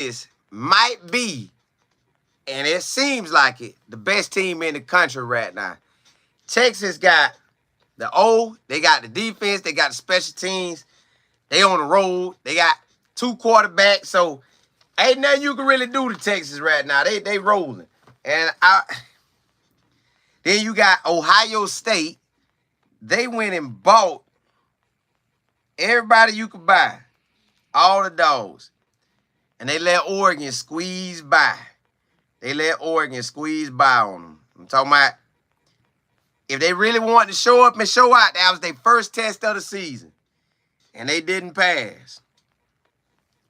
Texas might be, and it seems like it, the best team in the country right now. Texas got they got the defense, they got the special teams, they on the road, they got 2 quarterbacks, so ain't nothing you can really do to Texas right now. They rolling. And then you got Ohio State. They went and bought everybody you could buy, all the dogs. And they let Oregon squeeze by. They let Oregon squeeze by on them. I'm talking about if they really wanted to show up and show out, that was their first test of the season. And they didn't pass.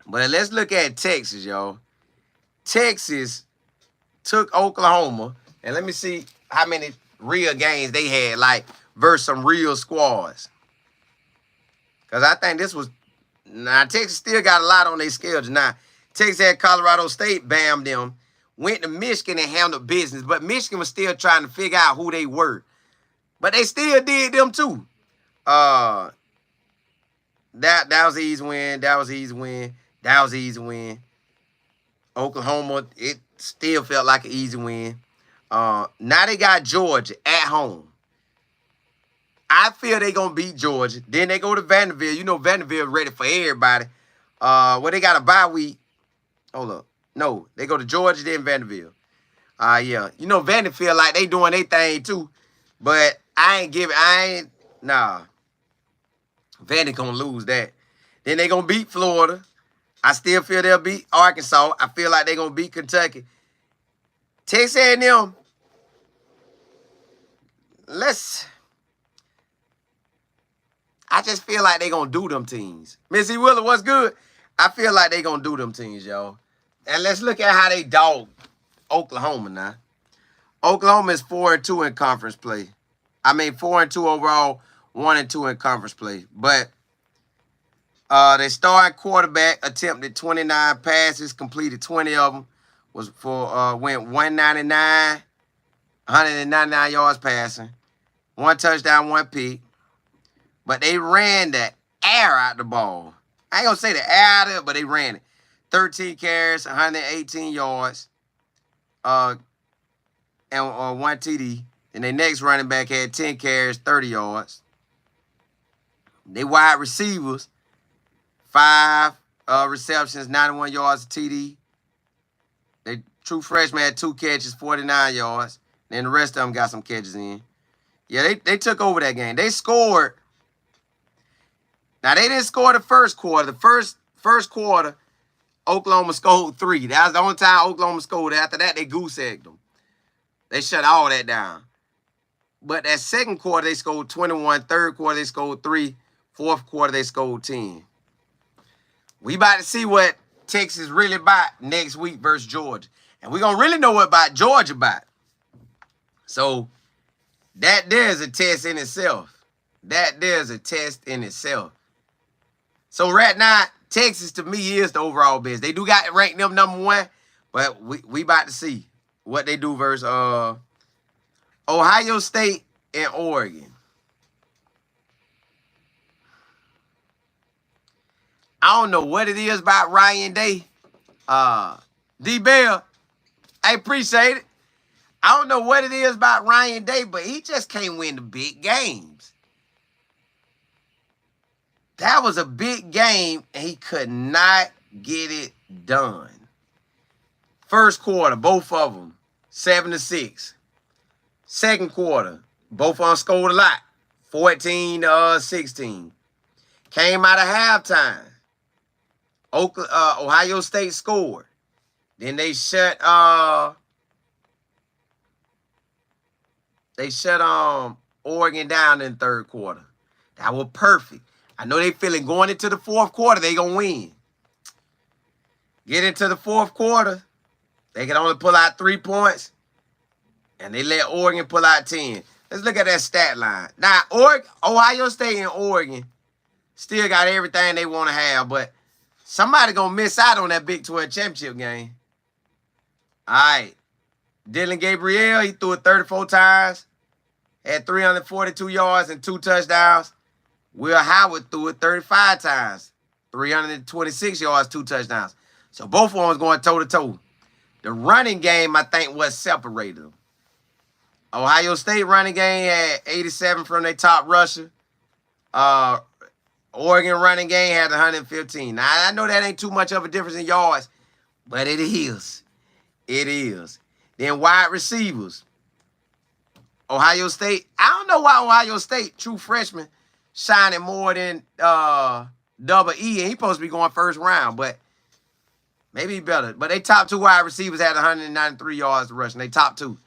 But let's look at Texas, y'all. Texas took Oklahoma. And let me see how many real games they had, like, versus some real squads. Because I think this was... Now, Texas still got a lot on their schedule. Now, Texas had Colorado State, bammed them. Went to Michigan and handled business. But Michigan was still trying to figure out who they were. But they still did them, too. That was an easy win. That was an easy win. That was an easy win. Oklahoma, it still felt like an easy win. Now they got Georgia at home. I feel they're going to beat Georgia. Then they go to Vanderbilt. You know Vanderbilt ready for everybody. Well, they got a bye week. Hold up. No, they go to Georgia, then Vanderbilt. Yeah. You know Vanderbilt, like, they doing their thing, too. But nah. Vandy going to lose that. Then they going to beat Florida. I still feel they'll beat Arkansas. I feel like they're going to beat Kentucky. Texas A&M, I just feel like they're going to do them teams. Missy Willer, what's good? I feel like they're going to do them teams, y'all. And let's look at how they dog Oklahoma now. Oklahoma is 4-2 in conference play. I mean, 4-2 overall, 1-2 in conference play. But they starting quarterback attempted 29 passes, completed 20 of them. Went 199, 199 yards passing, 1 touchdown, 1 pick. But they ran the air out the ball. I ain't gonna say the air out of it, but they ran it. 13 carries, 118 yards, and 1 TD. And their next running back had 10 carries, 30 yards. They wide receivers, 5 receptions, 91 yards, TD. They true freshman had 2 catches, 49 yards. Then the rest of them got some catches in. Yeah, they took over that game. They scored. Now, they didn't score the first quarter. The first quarter, Oklahoma scored 3. That was the only time Oklahoma scored. After that, they goose-egged them. They shut all that down. But that second quarter, they scored 21. Third quarter, they scored 3. Fourth quarter, they scored 10. We about to see what Texas really about next week versus Georgia. And we're going to really know what about Georgia about. So, that there's a test in itself. That there's a test in itself. So, right now, Texas, to me, is the overall best. They do got ranked them number 1, but we about to see what they do versus Ohio State and Oregon. I don't know what it is about Ryan Day. D-Bell, I appreciate it. I don't know what it is about Ryan Day, but he just can't win the big games. That was a big game, and he could not get it done. First quarter, both of them, 7-6. Second quarter, both of them scored a lot, 14-16. Came out of halftime. Ohio State scored. Then they shut Oregon down in the third quarter. That was perfect. I know they feeling going into the fourth quarter, they going to win. Get into the fourth quarter, they can only pull out 3 points, and they let Oregon pull out 10. Let's look at that stat line. Now, Ohio State and Oregon still got everything they want to have, but somebody going to miss out on that Big 12 championship game. All right. Dylan Gabriel, he threw it 34 times, had 342 yards and 2 touchdowns. Will Howard threw it 35 times, 326 yards, 2 touchdowns. So both of them was going toe-to-toe. The running game, I think, was separated them. Ohio State running game had 87 from their top rusher. Oregon running game had 115. Now, I know that ain't too much of a difference in yards, but it is. It is. Then wide receivers. Ohio State. I don't know why Ohio State, true freshman, shining more than Double E, and he supposed to be going first round, but maybe he better. But they top two wide receivers had 193 yards rushing. They top two.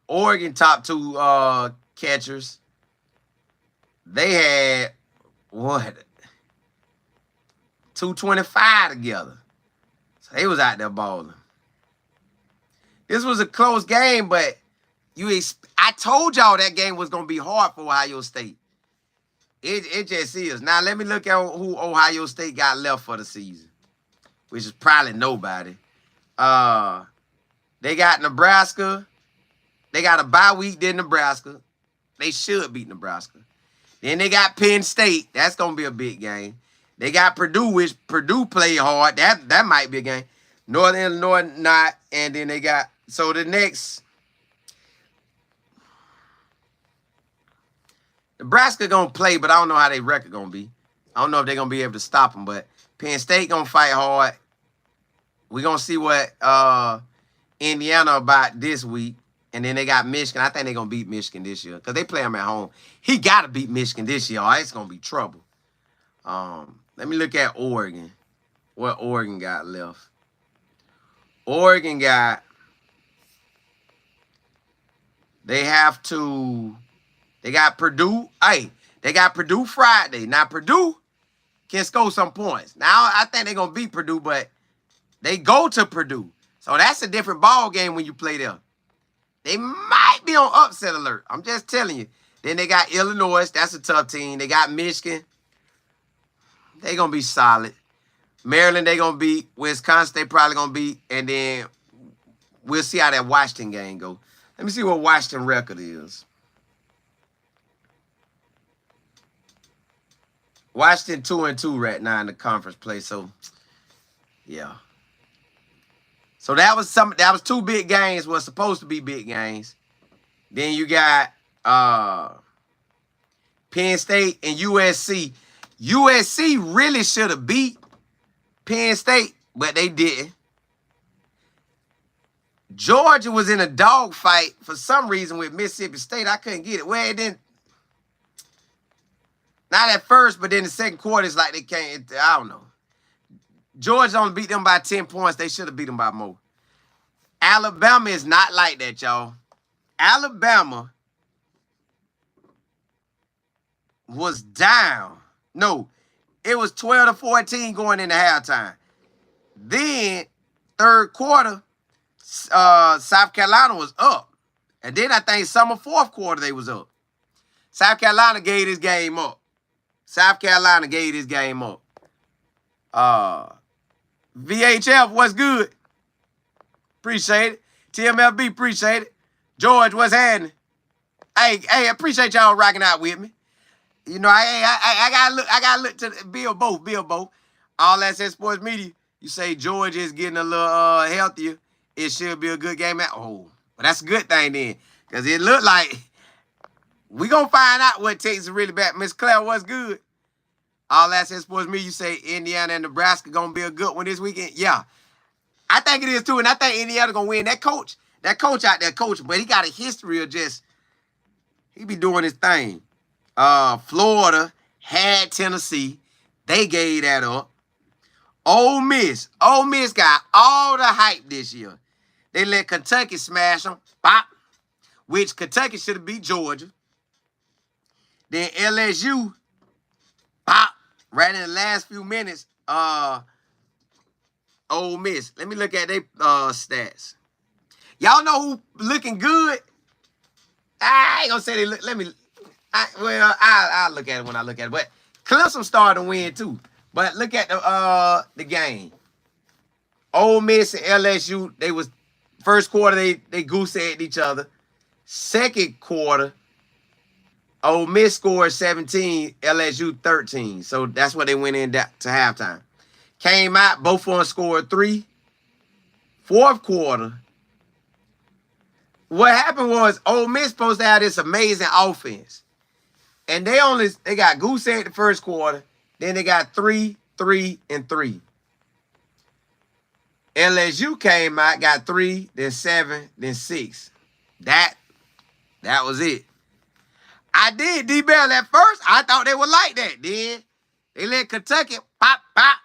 Oregon top two catchers. They had what? 225 together. So they was out there balling. This was a close game, but I told y'all that game was gonna be hard for Ohio State. It just is. Now let me look at who Ohio State got left for the season, which is probably nobody. They got Nebraska. They got a bye week, then Nebraska. They should beat Nebraska. Then they got Penn State. That's gonna be a big game. They got Purdue, which Purdue played hard. That might be a game. Northern Illinois not, and then they got the next. Nebraska gonna play, but I don't know how their record gonna be. I don't know if they're gonna be able to stop them, but Penn State gonna fight hard. We're gonna see what Indiana about this week. And then they got Michigan. I think they're gonna beat Michigan this year. Because they play them at home. He gotta beat Michigan this year, or it's gonna be trouble. Let me look at Oregon. What Oregon got left? Oregon got. They got Purdue. Hey, they got Purdue Friday. Now, Purdue can score some points. Now, I think they're going to beat Purdue, but they go to Purdue. So, that's a different ball game when you play them. They might be on upset alert. I'm just telling you. Then they got Illinois. That's a tough team. They got Michigan. They're going to be solid. Maryland, they're going to beat. Wisconsin, they probably going to beat. And then we'll see how that Washington game goes. Let me see what Washington record is. Washington 2-2 right now in the conference play. So, yeah. So that was two big games. Was supposed to be big games. Then you got Penn State and USC. USC really should have beat Penn State, but they didn't. Georgia was in a dogfight for some reason with Mississippi State. I couldn't get it. Well, it didn't. Not at first, but then the second quarter, it's like they can't. I don't know. Georgia only beat them by 10 points. They should have beat them by more. Alabama is not like that, y'all. Alabama was down. No, it was 12-14 going into halftime. Then, third quarter, South Carolina was up. And then I think summer fourth quarter they was up. South Carolina gave this game up. VHF, what's good? Appreciate it. TMLB, appreciate it. George, what's happening? Hey, appreciate y'all rocking out with me. You know, I gotta look to build both. All Access Sports Media. You say George is getting a little healthier. It should be a good game. Well, that's a good thing then. Because it looked like we gonna find out what Texas really bad. Miss Claire, what's good? All Access Sports Media, you say Indiana and Nebraska gonna be a good one this weekend. Yeah. I think it is too, and I think Indiana gonna win. That coach out there coaching, but he got a history of he be doing his thing. Florida had Tennessee. They gave that up. Ole Miss got all the hype this year. They let Kentucky smash them. Bop. Which Kentucky should have beat Georgia. Then LSU, pop, right in the last few minutes, Ole Miss. Let me look at their stats. Y'all know who looking good? I ain't gonna say they look. I'll look at it when I look at it. But Clemson started to win too. But look at the game. Ole Miss and LSU, they was first quarter they goose-egged each other. Second quarter, Ole Miss scored 17, LSU 13. So that's what they went in to halftime. Came out, both of them scored 3. Fourth quarter, what happened was Ole Miss supposed to have this amazing offense. And they got goose egg the first quarter. Then they got 3, 3, and 3. LSU came out, got 3, then 7, then 6. That was it. I did D-Bell at first. I thought they were like that. Then they let Kentucky pop, pop.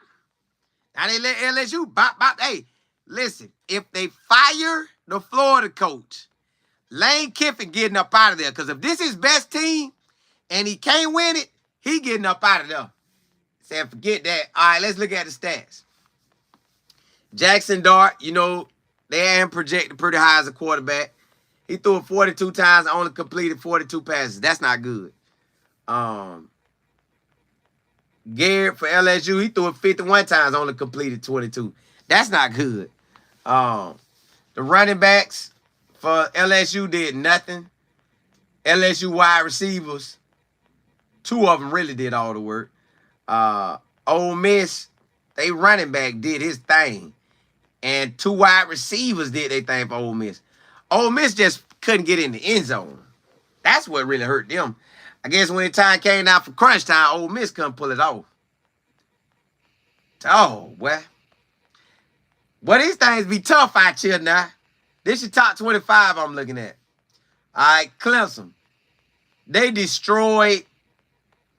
Now they let LSU pop, pop. Hey, listen, if they fire the Florida coach, Lane Kiffin getting up out of there. Because if this is his best team and he can't win it, he getting up out of there. Said, forget that. All right, let's look at the stats. Jackson Dart, you know, they had him projected pretty high as a quarterback. He threw it 42 times, only completed 42 passes. That's not good. Garrett for LSU, he threw it 51 times, only completed 22. That's not good. The running backs for LSU did nothing. LSU wide receivers, 2 of them really did all the work. Ole Miss, they running back did his thing. And 2 wide receivers did their thing for Ole Miss. Ole Miss just couldn't get in the end zone. That's what really hurt them. I guess when the time came out for crunch time, Ole Miss couldn't pull it off. Oh, well. Well, these things be tough out here now. This is top 25 I'm looking at. All right, Clemson. They destroyed.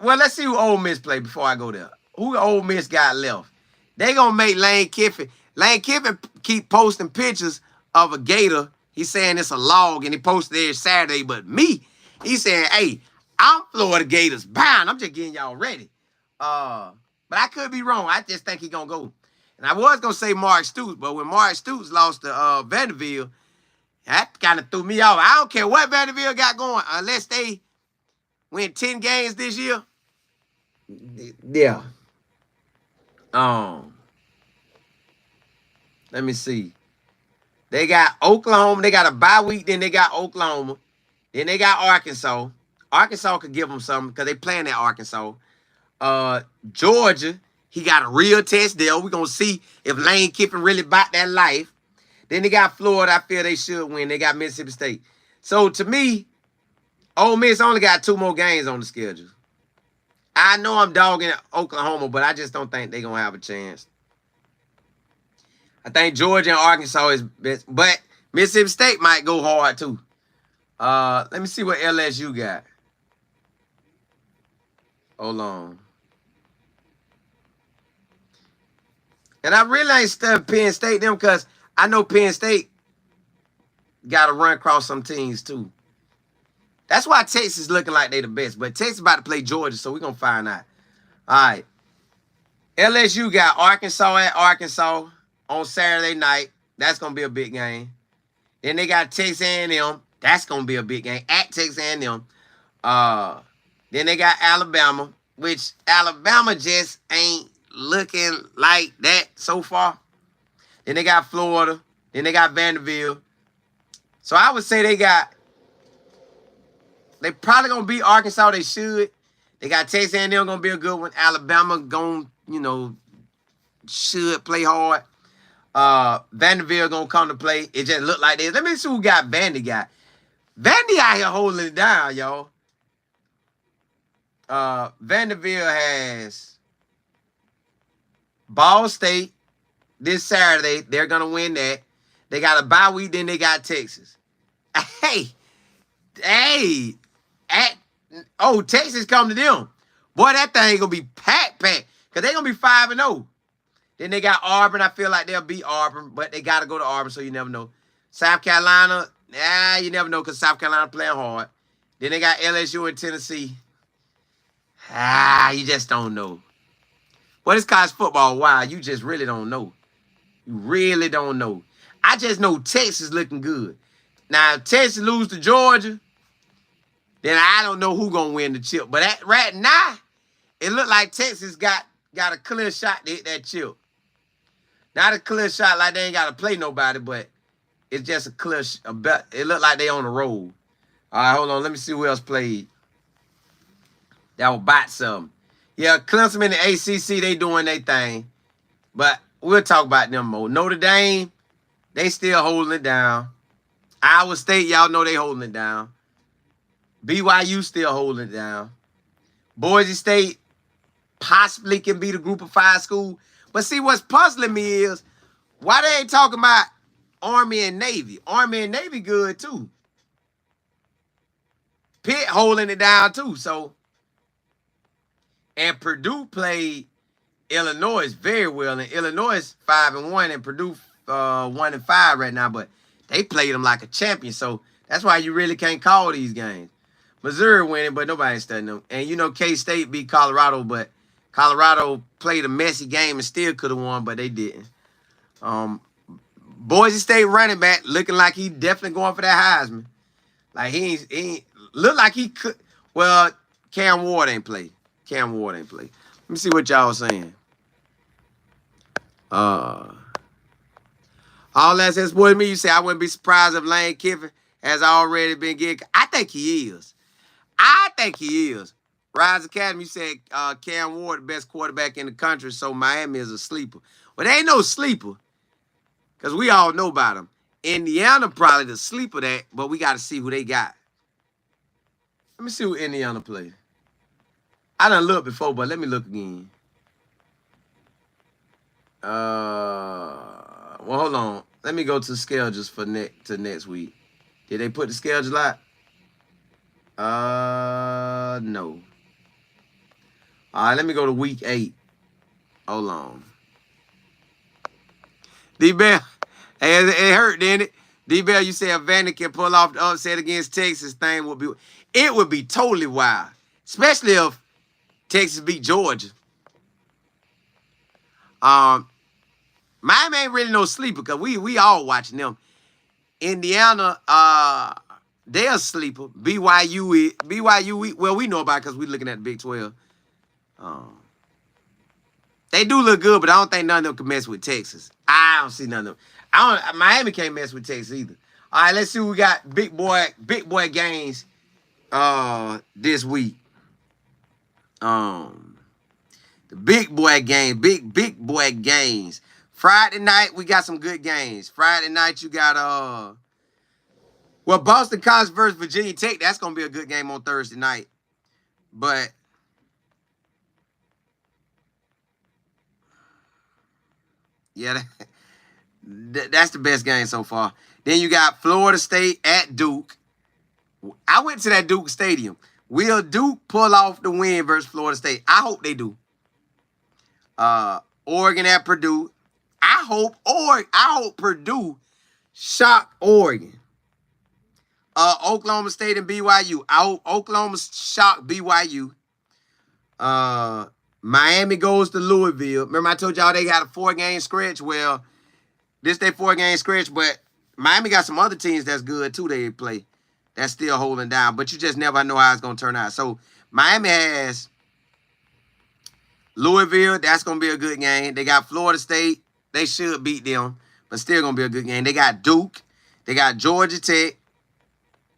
Well, let's see who Ole Miss played before I go there. Who Ole Miss got left? They going to make Lane Kiffin. Lane Kiffin keep posting pictures of a gator. He's saying it's a log, and he posted it Saturday. But me, he's saying, hey, I'm Florida Gators bound. I'm just getting y'all ready. But I could be wrong. I just think he's going to go. And I was going to say Mark Stoops, but when Mark Stoops lost to Vanderbilt, that kind of threw me off. I don't care what Vanderbilt got going, unless they win 10 games this year. Yeah. Let me see. They got Oklahoma. They got a bye week. Then they got Oklahoma. Then they got Arkansas. Arkansas could give them something because they playing at Arkansas. Georgia, he got a real test there. We're going to see if Lane Kiffin really bought that life. Then they got Florida. I feel they should win. They got Mississippi State. So, to me, Ole Miss only got 2 more games on the schedule. I know I'm dogging Oklahoma, but I just don't think they're going to have a chance. I think Georgia and Arkansas is best, but Mississippi State might go hard too. Let me see what LSU got. Hold on. And I really ain't studying Penn State them because I know Penn State got to run across some teams too. That's why Texas looking like they the best. But Texas about to play Georgia, so we're going to find out. All right. LSU got Arkansas at Arkansas on Saturday night. That's going to be a big game. Then they got Texas A&M. That's going to be a big game at Texas A&M. Then they got Alabama, which Alabama just ain't looking like that so far. Then they got Florida. Then they got Vanderbilt. So I would say they probably going to beat Arkansas. They should. They got Texas A&M going to be a good one. Alabama going, should play hard. Vanderbilt going to come to play. It just look like this. Let me see who got Vandy got. Vandy out here holding it down, y'all. Vanderbilt has Ball State this Saturday. They're going to win that. They got a bye week, then they got Texas. Hey. Texas come to them. Boy, that thing going to be packed. Because they're going to be 5-0. Then they got Auburn. I feel like they'll beat Auburn, but they got to go to Auburn, so you never know. South Carolina, you never know because South Carolina playing hard. Then they got LSU and Tennessee. You just don't know. Well, this college football, wow, you just really don't know. You really don't know. I just know Texas looking good. Now, if Texas lose to Georgia, then I don't know who going to win the chip. But right now, it look like Texas got a clear shot to hit that chip. Not a clear shot like they ain't got to play nobody, but it's just a clear it look like they on the road. All right, hold on. Let me see who else played. that will bite something. Yeah, Clemson and the ACC, they doing their thing. But we'll talk about them more. Notre Dame, they still holding it down. Iowa State, y'all know they holding it down. BYU still holding it down. Boise State possibly can be the group of 5 school. But see, what's puzzling me is why they ain't talking about Army and Navy. Army and Navy good, too. Pitt holding it down, too. So, and Purdue played Illinois very well. And Illinois is 5-1 and Purdue 1-5 right now. But they played them like a champion. So, that's why you really can't call these games. Missouri winning, but nobody's studying them. And, you know, K-State beat Colorado, but Colorado played a messy game and still could have won, but they didn't. Boise State running back looking like he definitely going for that Heisman. Like, he ain't look like he could. Well, Cam Ward ain't play. Let me see what y'all saying. All that says, boy, me, you say I wouldn't be surprised if Lane Kiffin has already been getting. I think he is. Rise Academy said Cam Ward, the best quarterback in the country, so Miami is a sleeper. But they ain't no sleeper, because we all know about them. Indiana probably the sleeper that, but we got to see who they got. Let me see who Indiana play. I done looked before, but let me look again. Well, hold on. Let me go to schedules for next week. Did they put the schedule out? No. All right, let me go to week 8. Hold on. D-Bell, hey, it hurt, didn't it? D-Bell, you said Vandy can pull off the upset against Texas. Thing would be totally wild, especially if Texas beat Georgia. Miami ain't really no sleeper because we all watching them. Indiana, they're a sleeper. BYU, well, we know about it because we looking at the Big 12. They do look good, but I don't think none of them can mess with Texas. I don't see none of them. Miami can't mess with Texas either. All right, let's see who we got big boy games this week. The big boy games. Friday night, we got some good games. Friday night, you got Boston College versus Virginia Tech. That's gonna be a good game on Thursday night. But yeah, that's the best game so far. Then you got Florida State at Duke. I went to that Duke Stadium. Will Duke pull off the win versus Florida State? I hope they do. Oregon at Purdue. I hope Purdue shock Oregon. Oklahoma State and BYU. I hope Oklahoma shock BYU. Miami goes to Louisville. Remember I told y'all they got a 4-game stretch? Well, this they 4-game stretch, but Miami got some other teams that's good too they play. That's still holding down. But you just never know how it's going to turn out. So Miami has Louisville. That's going to be a good game. They got Florida State. They should beat them, but still going to be a good game. They got Duke. They got Georgia Tech.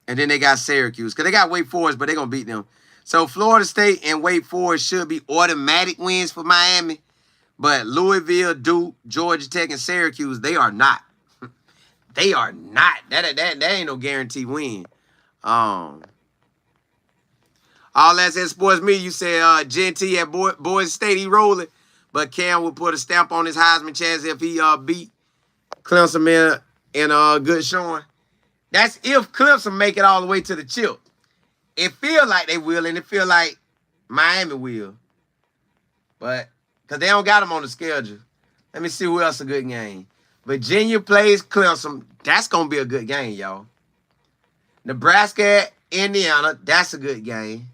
And then they got Syracuse. Because they got Wake Forest, but they're going to beat them. So Florida State and Wake Forest should be automatic wins for Miami. But Louisville, Duke, Georgia Tech, and Syracuse, they are not. They are not. That ain't no guaranteed win. All that's in sports media. You said Genty at Boise State, he rolling. But Cam would put a stamp on his Heisman chance if he beat Clemson in a good showing. That's if Clemson make it all the way to the chip. It feel like they will, and it feel like Miami will. But, because they don't got them on the schedule. Let me see who else a good game. Virginia plays Clemson. That's going to be a good game, y'all. Nebraska, Indiana. That's a good game.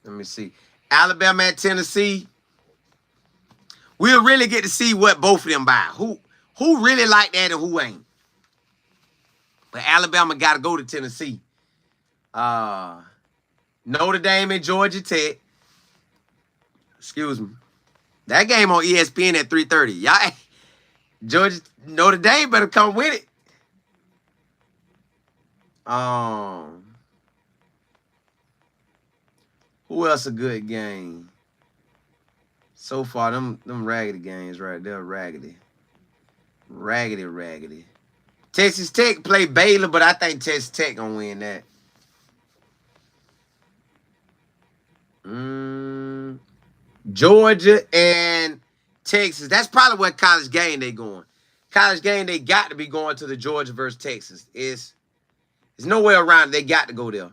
Let me see. Alabama at Tennessee. We'll really get to see what both of them buy. Who really like that and who ain't. But Alabama got to go to Tennessee. Notre Dame and Georgia Tech. Excuse me. That game on ESPN at 3:30. Georgia, Notre Dame better come with it. Who else a good game? So far, them raggedy games right there, raggedy. Raggedy. Texas Tech play Baylor, but I think Texas Tech gonna win that. Georgia and Texas. That's probably what college game they going. College game they got to be going to the Georgia versus Texas. There's no way around it. They got to go there.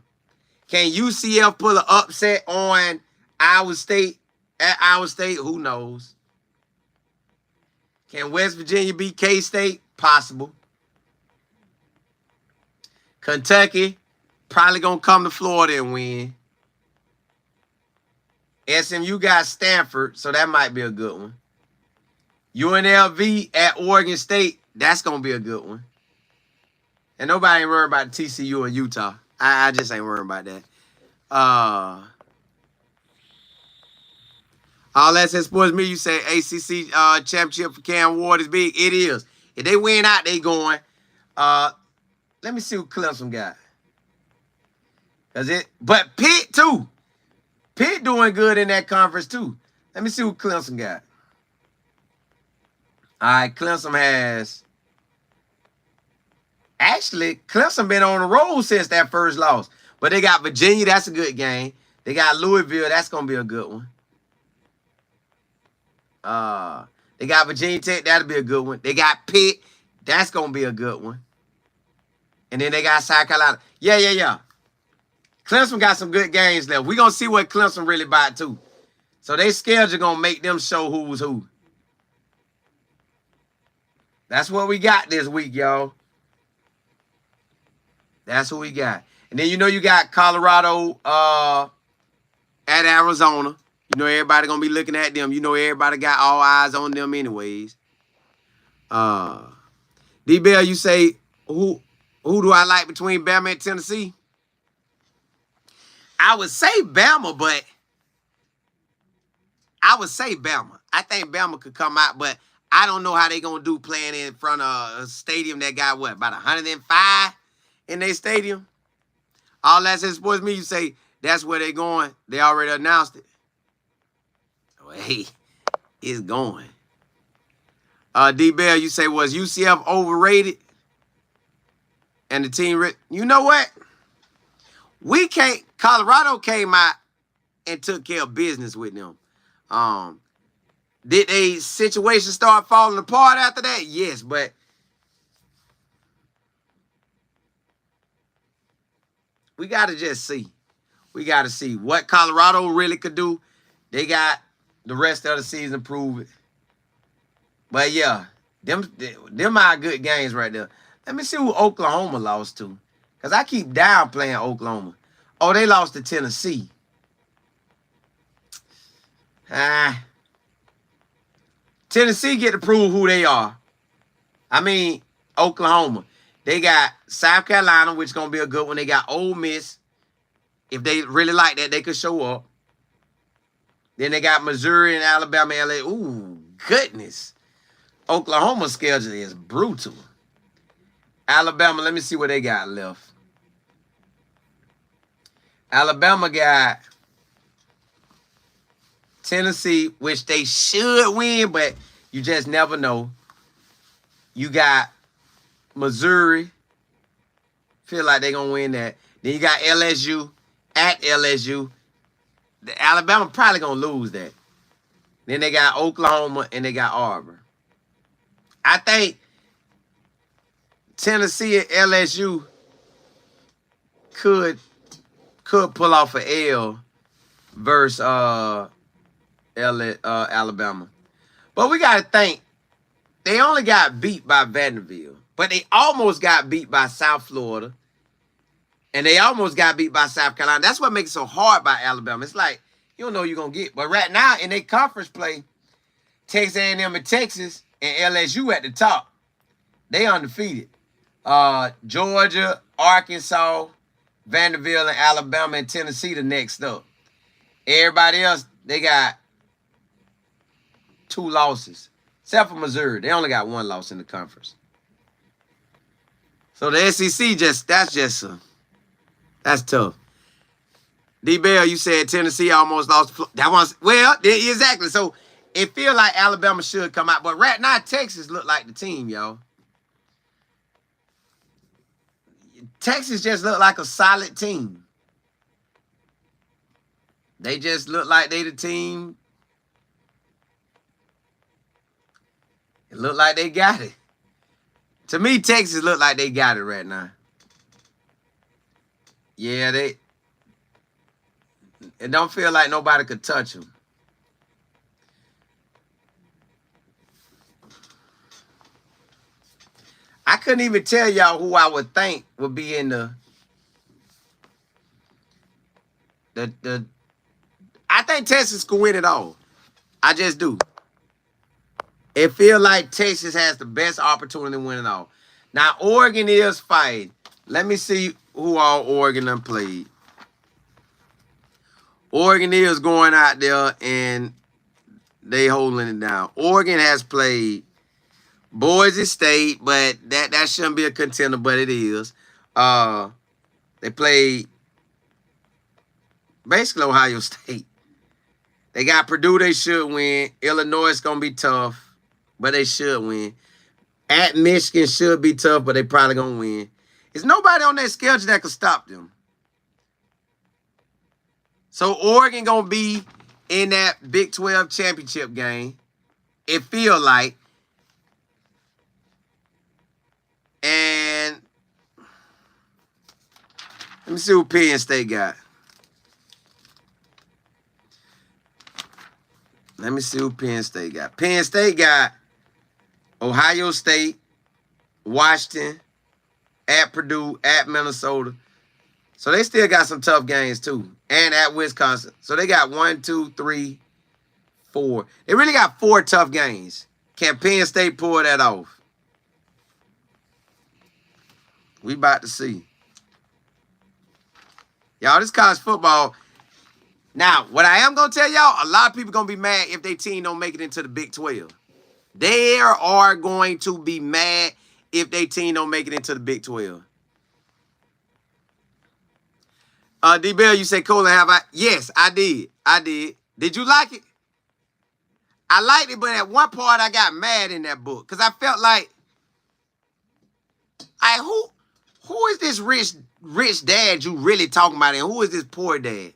Can UCF pull an upset on Iowa State at Iowa State? Who knows? Can West Virginia beat K-State? Possible. Kentucky probably going to come to Florida and win. SMU got Stanford, so that might be a good one. UNLV at Oregon State, that's going to be a good one. And nobody ain't worried about TCU and Utah. I just ain't worried about that. All Access Sports Media, you say ACC championship for Cam Ward is big. It is. If they win out, they going. Let me see who Clemson got. But Pitt, too. Pitt doing good in that conference, too. Let me see who Clemson got. All right, Clemson has... Actually, Clemson been on the road since that first loss. But they got Virginia. That's a good game. They got Louisville. That's going to be a good one. They got Virginia Tech. That'll be a good one. They got Pitt. That's going to be a good one. And then they got South Carolina. Yeah. Clemson got some good games left. We're going to see what Clemson really about, too. So they schedule going to make them show who's who. That's what we got this week, y'all. That's who we got. And then you got Colorado at Arizona. You know everybody going to be looking at them. You know everybody got all eyes on them anyways. D-Bell, you say, who do I like between Bama and Tennessee? I would say Bama, but I think Bama could come out, but I don't know how they going to do playing in front of a stadium that got, what, about 105 in their stadium? All Access Sports Media, you say that's where they're going. They already announced it. Well, hey, it's going. D-Bell, you say, was UCF overrated? And the team, you know what? Colorado came out and took care of business with them. Did a situation start falling apart after that? Yes, but we got to just see. We got to see what Colorado really could do. They got the rest of the season to prove it. But yeah, them are good games right there. Let me see who Oklahoma lost to. Because I keep downplaying Oklahoma. Oh, they lost to Tennessee. Tennessee get to prove who they are. I mean, Oklahoma. They got South Carolina, which is going to be a good one. They got Ole Miss. If they really like that, they could show up. Then they got Missouri and Alabama, LA. Ooh, goodness. Oklahoma's schedule is brutal. Alabama, let me see what they got left. Alabama got Tennessee, which they should win, but you just never know. You got Missouri. Feel like they're going to win that. Then you got LSU at LSU. The Alabama probably going to lose that. Then they got Oklahoma and they got Auburn. I think Tennessee and LSU could pull off an L versus Alabama. But we got to think, they only got beat by Vanderbilt. But they almost got beat by South Florida. And they almost got beat by South Carolina. That's what makes it so hard by Alabama. It's like, you don't know you're going to get. But right now, in their conference play, Texas A&M and Texas and LSU at the top. They undefeated. Georgia, Arkansas, Vanderbilt, and Alabama, and Tennessee the next up. Everybody else, they got 2 losses. Except for Missouri. They only got one loss in the conference. So the SEC that's tough. D-Bell, you said Tennessee almost lost. That was, well, exactly. So it feels like Alabama should come out. But right now, Texas look like the team, y'all. Texas just look like a solid team. They just look like they the team. It look like they got it. To me, Texas look like they got it right now. Yeah, it don't feel like nobody could touch them. I couldn't even tell y'all who I would think would be in the I think Texas could win it all. I just do. It feels like Texas has the best opportunity to win it all. Now, Oregon is fighting. Let me see who all Oregon done played. Oregon is going out there and they holding it down. Oregon has played Boise State, but that shouldn't be a contender, but it is. They played basically Ohio State. They got Purdue, they should win. Illinois is going to be tough, but they should win. At Michigan should be tough, but they probably going to win. There's nobody on that schedule that can stop them. So Oregon going to be in that Big 12 championship game. It feel like. And let me see what Penn State got. Let me see who Penn State got. Penn State got Ohio State, Washington, at Purdue, at Minnesota. So they still got some tough games too. And at Wisconsin. So they got 1, 2, 3, 4. They really got 4 tough games. Can Penn State pull that off? We about to see. Y'all, this college football. Now, what I am going to tell y'all, a lot of people going to be mad if their team don't make it into the Big 12. They are going to be mad if their team don't make it into the Big 12. D-Bell, you said, Colin, have I? Yes, I did. I did. Did you like it? I liked it, but at one part I got mad in that book because I felt like, who is this rich dad you really talking about, and who is this poor dad?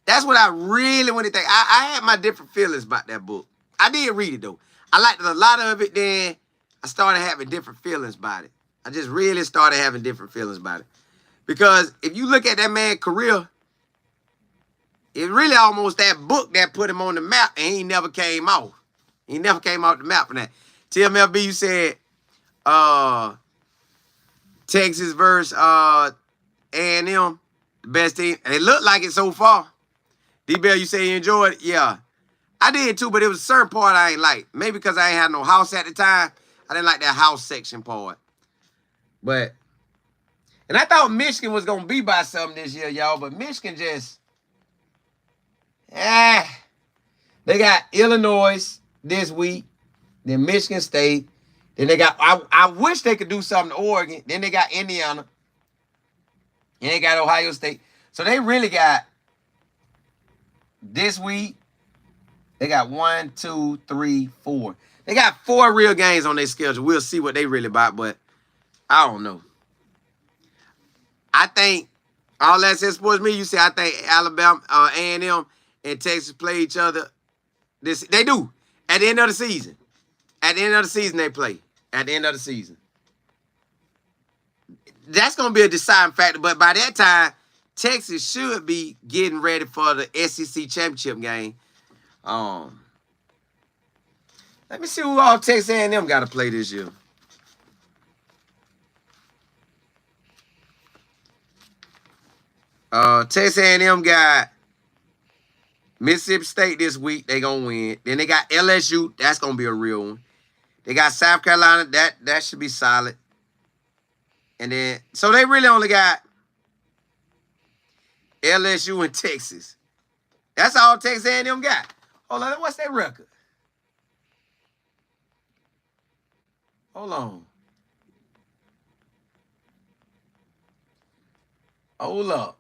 That's what I really want to think. I had my different feelings about that book. I did read it, though. I liked a lot of it, then I started having different feelings about it. I just really started having different feelings about it. Because if you look at that man's career, it's really almost that book that put him on the map, and he never came off. He never came off the map from that. TMLB, you said Texas versus A&M, the best team. And it looked like it so far. D-Bell, you say you enjoyed it? Yeah. I did too, but it was a certain part I ain't like. Maybe because I ain't had no house at the time. I didn't like that house section part. But, and I thought Michigan was going to be by something this year, y'all. But Michigan just, they got Illinois this week. Then Michigan State. Then they got, I wish they could do something to Oregon. Then they got Indiana. And they got Ohio State. So they really got this week. They got 1, 2, 3, 4. They got 4 real games on their schedule. We'll see what they really about, but I don't know. I think all that says sports me. You say I think Alabama, A&M, and Texas play each other. They do at the end of the season. At the end of the season, they play. At the end of the season, that's gonna be a deciding factor. But by that time, Texas should be getting ready for the SEC championship game. Let me see who all Texas A&M got to play this year. Texas A&M got Mississippi State this week. They gonna win. Then they got LSU. That's gonna be a real one. They got South Carolina. That should be solid. And then, so they really only got LSU and Texas. That's all Texas A&M got. Hold on, what's their record? Hold on. Hold up.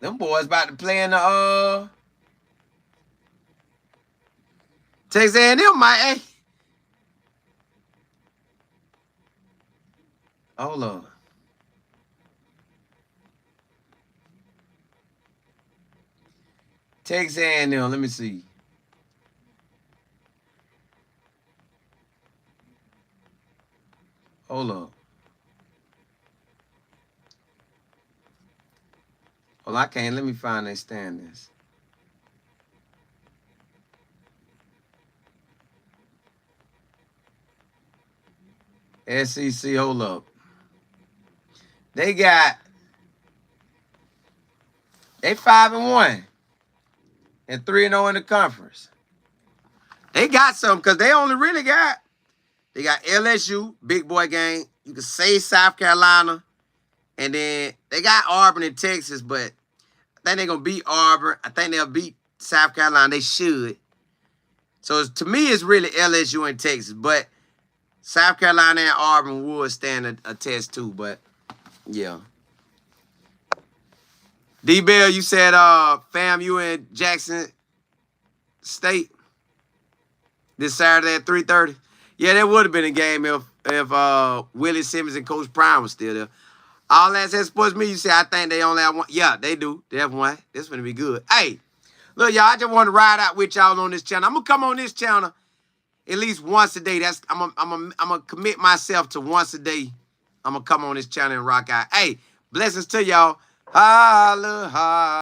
Them boys about to play in the Texas A&M, my hey. Hold up. Texas A&M, let me see. Hold up. Well, I can't. Let me find their standings. SEC, hold up. They 5-1 and 3-0 in the conference. They got some because they only really got LSU, big boy game. You can say South Carolina, and then they got Auburn in Texas, but I think they're gonna beat Auburn. I think they'll beat South Carolina. They should. So to me, it's really LSU and Texas, but South Carolina and Auburn would stand a test too. But yeah. D-Bell, you said fam, you in Jackson State this Saturday at 3:30. Yeah, that would have been a game if Willie Simmons and Coach Prime was still there. All that said sports me, you say I think they only have one. Yeah, they do. They have one. This is gonna be good. Hey, look, y'all, I just want to ride out with y'all on this channel. I'm gonna come on this channel at least once a day. I'm gonna commit myself to once a day. I'm gonna come on this channel and rock out. Hey, blessings to y'all. Holla, holla.